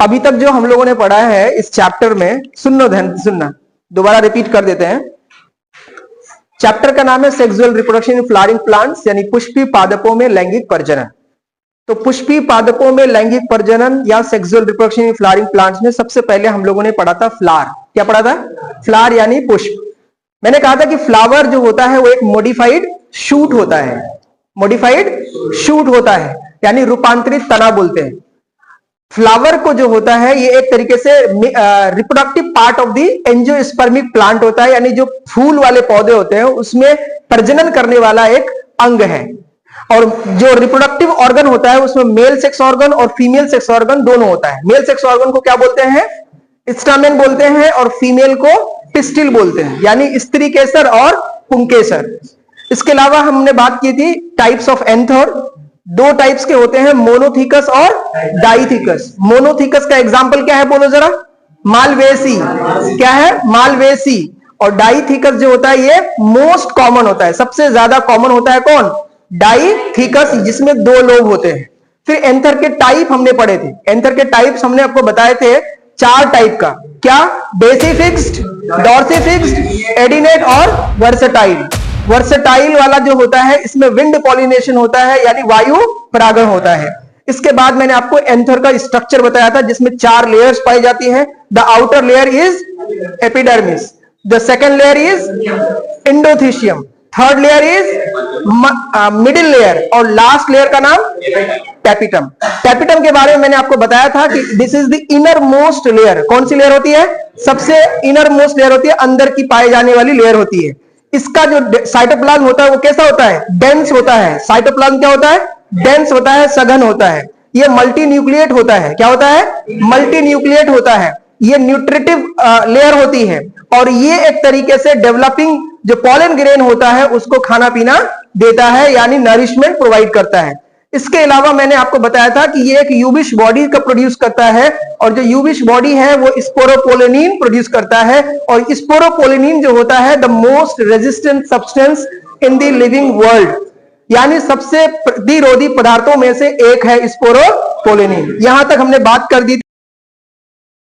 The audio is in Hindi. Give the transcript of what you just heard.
अभी तक जो हम लोगों ने पढ़ा है इस चैप्टर में, सुनो ध्यान सुनना, दोबारा रिपीट कर देते हैं। चैप्टर का नाम है sexual reproduction in flowering plants, यानी पुष्पी पादपों में लैंगिक प्रजनन। तो पुष्पी पादपों में लैंगिक प्रजनन या sexual reproduction in flowering plants में सबसे पहले हम लोगों ने पढ़ा था फ्लावर। क्या पढ़ा था? फ्लावर यानी पुष्प। मैंने कहा था कि फ्लावर जो होता है वो एक मॉडिफाइड शूट होता है, मॉडिफाइड शूट होता है, यानी रूपांतरित तना बोलते हैं। फ्लावर को जो होता है ये एक तरीके से reproductive part of the angiospermic plant होता है, यानी जो फूल वाले पौधे होते हैं उसमें प्रजनन करने वाला एक अंग है। और जो रिप्रोडक्टिव ऑर्गन होता है उसमें मेल सेक्स ऑर्गन और फीमेल सेक्स ऑर्गन दोनों होता है। मेल सेक्स ऑर्गन को क्या बोलते हैं? स्टामेन बोलते हैं, और फीमेल को पिस्टिल बोलते हैं, यानी स्त्री केसर और पुंकेसर। इसके अलावा हमने बात की थी टाइप्स ऑफ एंथर। दो टाइप्स के होते हैं, मोनोथीकस और डाइथीकस। मोनोथीकस का एग्जाम्पल क्या है बोलो जरा? मालवेसी। क्या है? मालवेसी। और डाइथीकस जो होता है ये मोस्ट कॉमन होता है, सबसे ज्यादा कॉमन होता है। कौन? डाइथीकस, जिसमें दो लोब होते हैं। फिर एंथर के टाइप हमने पढ़े थे। एंथर के टाइप्स हमने आपको बताए थे 4 टाइप का। क्या? बेसिफिक्स्ड, डॉर्सिफिक्स्ड, एडिनेट और वर्सेटाइल। वर्सेटाइल वाला जो होता है इसमें विंड पॉलिनेशन होता है, यानी वायु परागण होता है। इसके बाद मैंने आपको एंथर का स्ट्रक्चर बताया था जिसमें 4 लेयर्स पाई जाती है। The outer layer is epidermis, the second layer is endothecium, third layer is middle layer, और लास्ट लेयर का नाम टैपिटम। टैपिटम के बारे में मैंने आपको बताया था कि this is the inner most layer. कौन सी लेयर होती है? सबसे इनर मोस्ट लेयर होती है, अंदर की पाई जाने वाली लेयर होती है। इसका जो साइटोप्लाज्म होता है वो कैसा होता है? डेंस होता है। साइटोप्लाज्म क्या होता है? डेंस होता है, सघन होता है। ये मल्टी न्यूक्लिएट होता है। क्या होता है? मल्टी न्यूक्लिएट होता है। ये न्यूट्रिटिव लेयर होती है, और ये एक तरीके से डेवलपिंग जो पॉलन ग्रेन होता है उसको खाना पीना देता है, यानी नरिशमेंट प्रोवाइड करता है। इसके अलावा मैंने आपको बताया था कि ये एक यूबिश बॉडी का प्रोड्यूस करता है, और जो यूबिश बॉडी है वो स्पोरोपोलिनिन प्रोड्यूस करता है। और स्पोरोपोलिनिन जो होता है the most resistant substance in the living world, यानी सबसे प्रतिरोधी पदार्थों में से एक है स्पोरोपोलिनिन। यहां तक हमने बात कर दी थी।